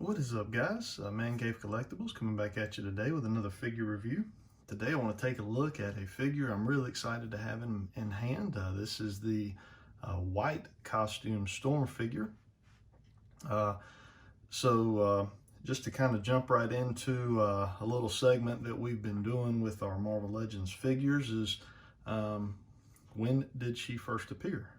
What is up, guys? Man Cave Collectibles coming back at you today with another figure review. Today I want to take a look at a figure I'm really excited to have in hand. This is the white costume Storm figure. Just to kind of jump right into a little segment that we've been doing with our Marvel Legends figures is when did she first appear?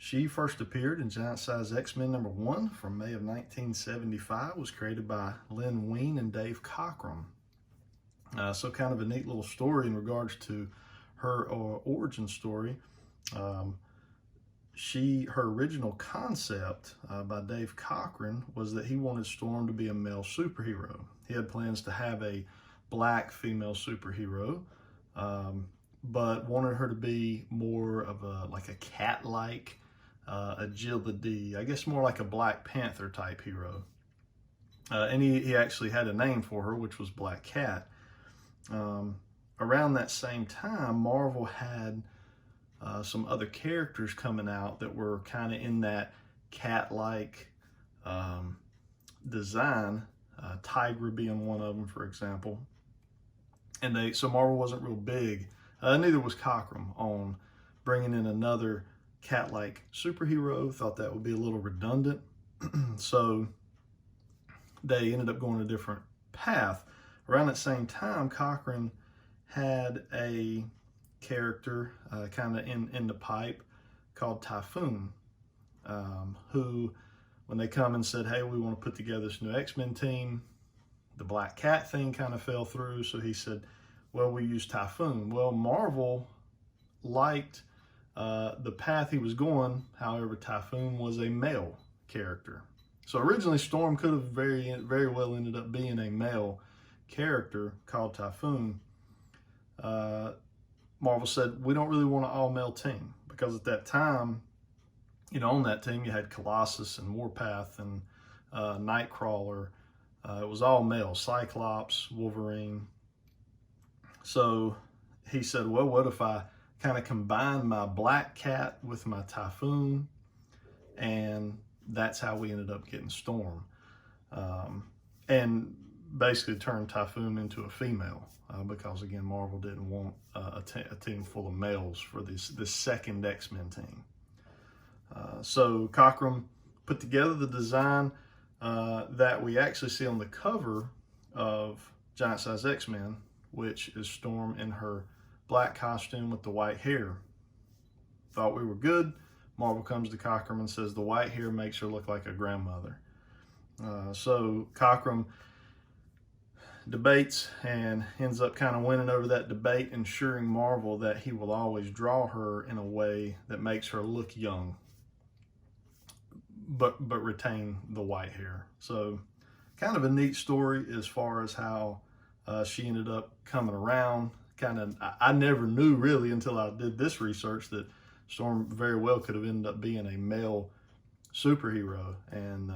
She first appeared in Giant Size X-Men #1 from May of 1975, was created by Len Wein and Dave Cockrum. So kind of a neat little story in regards to her origin story. Her original concept by Dave Cockrum was that he wanted Storm to be a male superhero. He had plans to have a black female superhero, but wanted her to be more of a cat-like agility, I guess more like a Black Panther type hero. And he actually had a name for her, which was Black Cat. Around that same time, Marvel had some other characters coming out that were kind of in that cat-like design, Tigra being one of them, for example. And so Marvel wasn't real big, neither was Cockrum, on bringing in another cat-like superhero. Thought that would be a little redundant. So they ended up going a different path. Around that same time, Cockrum had a character kind of in the pipe called Typhoon, who, when they come and said, hey, we want to put together this new X-Men team, the Black Cat thing kind of fell through. So he said, well, we use Typhoon. Well, Marvel liked the path he was going. However, Typhoon was a male character. So originally Storm could have very well ended up being a male character called Typhoon. Marvel said, we don't really want an all-male team, because at that time, on that team you had Colossus and Warpath and Nightcrawler. It was all male, Cyclops, Wolverine. So he said, well, what if I kind of combine my Black Cat with my Typhoon? And that's how we ended up getting Storm. And basically turned Typhoon into a female, because again, Marvel didn't want a team full of males for this second X-Men team. So Cockrum put together the design that we actually see on the cover of Giant Size X-Men, which is Storm in her black costume with the white hair. Thought we were good. Marvel comes to Cockrum and says the white hair makes her look like a grandmother. So Cockrum debates and ends up kind of winning over that debate, ensuring Marvel that he will always draw her in a way that makes her look young, but retain the white hair. So kind of a neat story as far as how she ended up coming around. I never knew really until I did this research that Storm very well could have ended up being a male superhero, and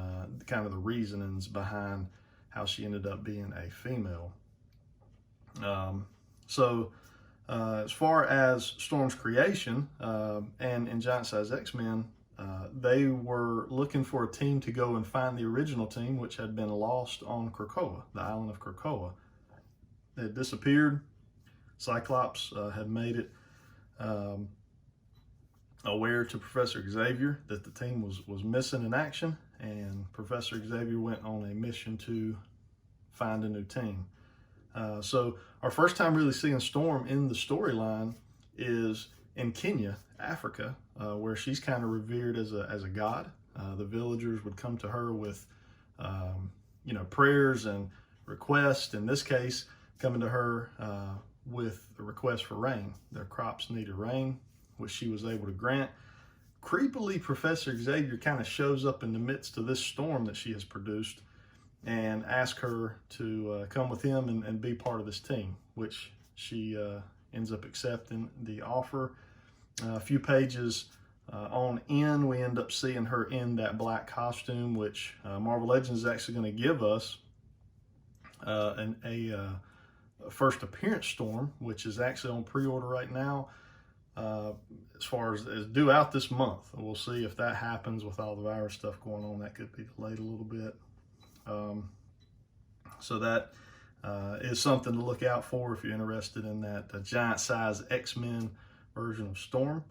kind of the reasonings behind how she ended up being a female. As far as Storm's creation, and in Giant Size X-Men, they were looking for a team to go and find the original team, which had been lost on Krakoa, the island of Krakoa. They had disappeared. Cyclops had made it aware to Professor Xavier that the team was missing in action, and Professor Xavier went on a mission to find a new team. So our first time really seeing Storm in the storyline is in Kenya, Africa, where she's kind of revered as a god. The villagers would come to her with prayers and requests. In this case, coming to her with a request for rain. Their crops needed rain, which she was able to grant. Creepily, Professor Xavier kind of shows up in the midst of this storm that she has produced and asks her to come with him and be part of this team, which she ends up accepting the offer. A few pages on in, we end up seeing her in that black costume, which Marvel Legends is actually going to give us a first appearance Storm, which is actually on pre-order right now. As far as due out this month. We'll see if that happens with all the virus stuff going on. That could be delayed a little bit. So that is something to look out for if you're interested in that giant size X-Men version of Storm.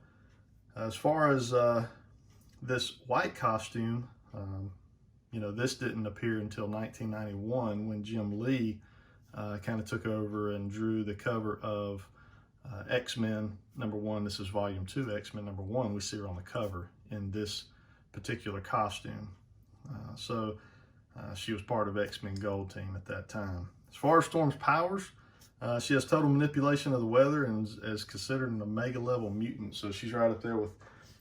As far as this white costume, you know, this didn't appear until 1991 when Jim Lee kind of took over and drew the cover of X-Men #1. This is volume 2, X-Men #1. We see her on the cover in this particular costume. So she was part of X-Men Gold Team at that time. As far as Storm's powers, she has total manipulation of the weather and is considered an Omega level mutant. So she's right up there with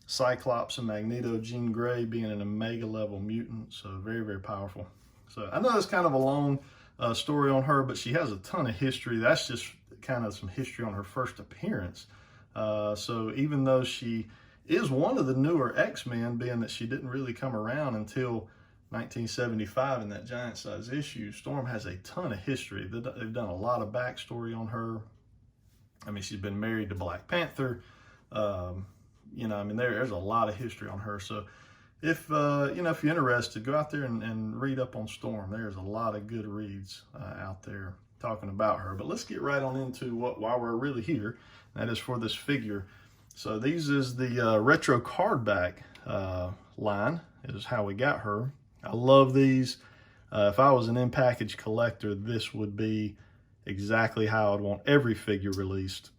Cyclops and Magneto, Jean Grey being an Omega level mutant. So very, very powerful. So I know it's kind of a long story on her, but she has a ton of history. That's just kind of some history on her first appearance. So even though she is one of the newer X-Men, being that she didn't really come around until 1975 in that giant size issue, Storm has a ton of history. They've done a lot of backstory on her. I mean, she's been married to Black Panther. You know, I mean, there's a lot of history on her. So if, you know, if you're interested, go out there and read up on Storm. There's a lot of good reads out there talking about her. But let's get right on into why we're really here. That is for this figure. So these is the retro card back line is how we got her. I love these. If I was an in-package collector, this would be exactly how I'd want every figure released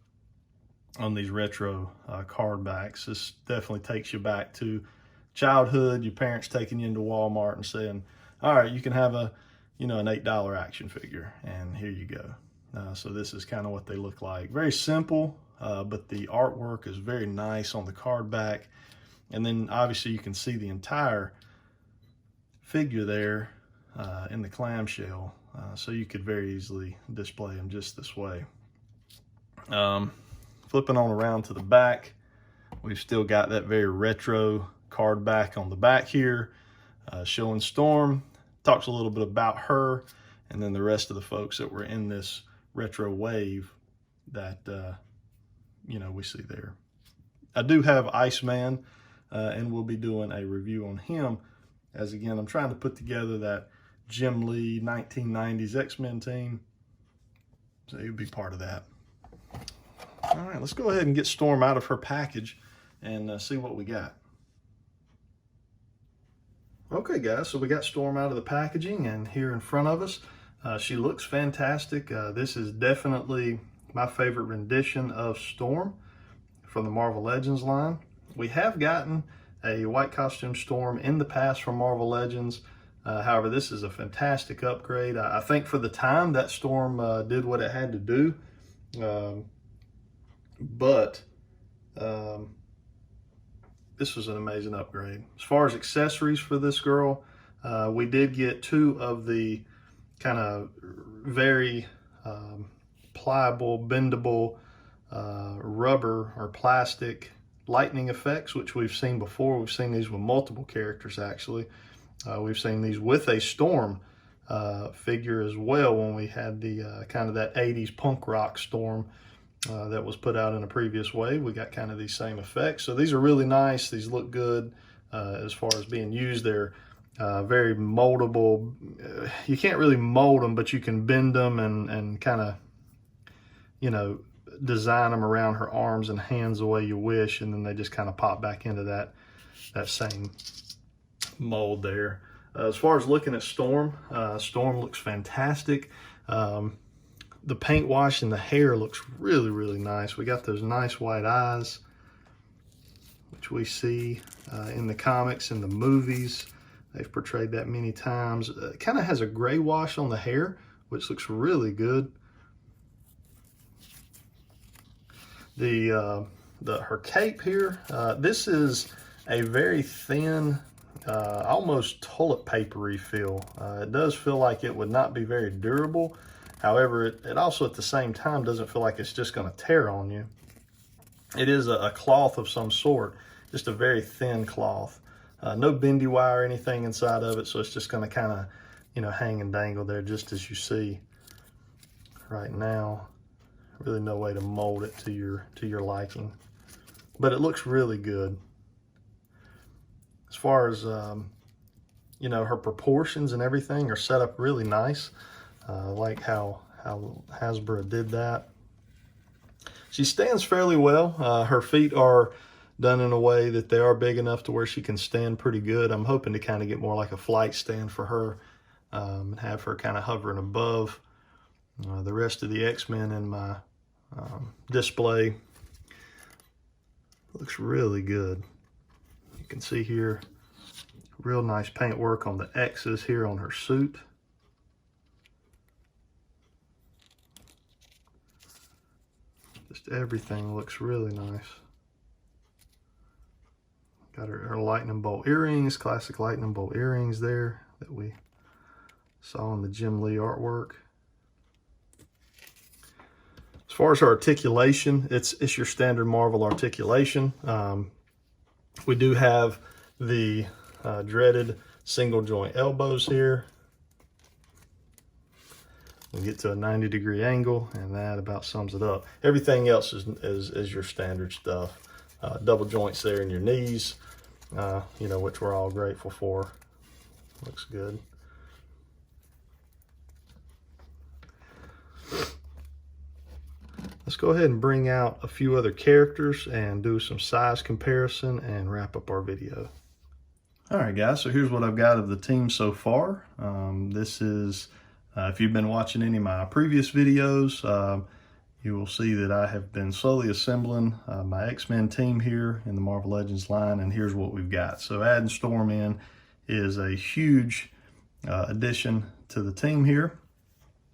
on these retro card backs. This definitely takes you back to childhood, your parents taking you into Walmart and saying, all right, you can have a, you know, an $8 action figure, and here you go. So this is kind of what they look like. Very simple, but the artwork is very nice on the card back. And then obviously you can see the entire figure there in the clamshell, so you could very easily display them just this way. Flipping on around to the back, we've still got that very retro card back on the back here, showing Storm. Talks a little bit about her, and then the rest of the folks that were in this retro wave that you know, we see there. I do have Iceman, and we'll be doing a review on him, as again, I'm trying to put together that Jim Lee 1990s X-Men team, so he'll be part of that. All right, let's go ahead and get Storm out of her package and see what we got. Okay, guys, so we got Storm out of the packaging, and here in front of us, she looks fantastic. This is definitely my favorite rendition of Storm from the Marvel Legends line. We have gotten a white costume Storm in the past from Marvel Legends. However, this is a fantastic upgrade. I think for the time that Storm did what it had to do. But this was an amazing upgrade. As far as accessories for this girl, we did get 2 of the kind of very pliable, bendable rubber or plastic lightning effects, which we've seen before. We've seen these with multiple characters, actually. We've seen these with a Storm figure as well when we had the kind of that 80s punk rock Storm that was put out in a previous wave. We got kind of these same effects. So these are really nice. These look good as far as being used. They're very moldable. You can't really mold them, but you can bend them and kind of, you know, design them around her arms and hands the way you wish, and then they just kind of pop back into that same mold there. As far as looking at Storm, Storm looks fantastic. The paint wash and the hair looks really, really nice. We got those nice white eyes, which we see in the comics and the movies. They've portrayed that many times. It kind of has a gray wash on the hair, which looks really good. Her cape here, this is a very thin, almost toilet papery feel. It does feel like it would not be very durable. However, it also at the same time doesn't feel like it's just going to tear on you. It is a cloth of some sort, just a very thin cloth. No bendy wire or anything inside of it, so it's just going to kind of, you know, hang and dangle there just as you see right now. Really no way to mold it to your liking, but it looks really good. As far as you you know, her proportions and everything are set up really nice. I like how Hasbro did that. She stands fairly well. Her feet are done in a way that they are big enough to where she can stand pretty good. I'm hoping to kind of get more like a flight stand for her, and have her kind of hovering above the rest of the X-Men in my display. Looks really good. You can see here, real nice paint work on the X's here on her suit. Just everything looks really nice. Got her lightning bolt earrings, classic lightning bolt earrings there that we saw in the Jim Lee artwork. As far as her articulation, it's your standard Marvel articulation. We do have the dreaded single joint elbows here. We get to a 90-degree angle, and that about sums it up. Everything else is your standard stuff. Double joints there in your knees, you know, which we're all grateful for. Looks good. Let's go ahead and bring out a few other characters and do some size comparison and wrap up our video. All right, guys, so here's what I've got of the team so far. This is, if you've been watching any of my previous videos, you will see that I have been slowly assembling my X-Men team here in the Marvel Legends line, and here's what we've got. So adding Storm in is a huge addition to the team here.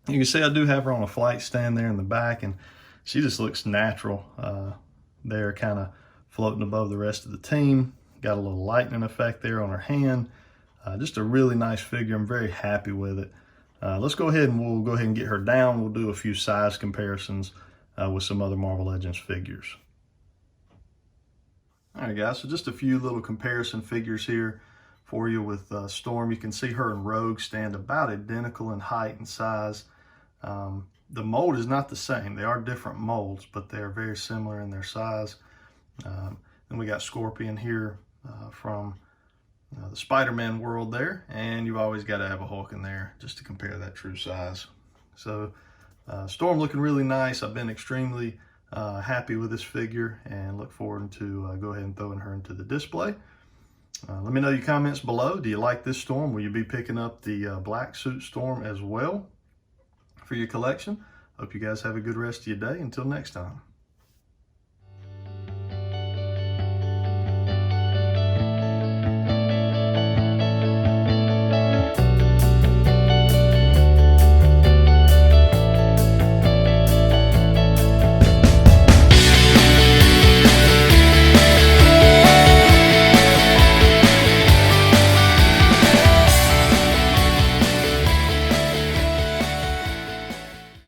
You can see I do have her on a flight stand there in the back, and she just looks natural there, kind of floating above the rest of the team. Got a little lightning effect there on her hand. Just a really nice figure. I'm very happy with it. Let's go ahead and we'll go ahead and get her down. We'll do a few size comparisons with some other Marvel Legends figures. All right, guys, so just a few little comparison figures here for you with Storm. You can see her and Rogue stand about identical in height and size. The mold is not the same. They are different molds, but they are very similar in their size. Then we got Scorpion here from the Spider-Man world there, and you've always got to have a Hulk in there just to compare that true size. So Storm looking really nice. I've been extremely happy with this figure and look forward to go ahead and throwing her into the display. Let me know your comments below. Do you like this Storm? Will you be picking up the black suit Storm as well for your collection? Hope you guys have a good rest of your day. Until next time.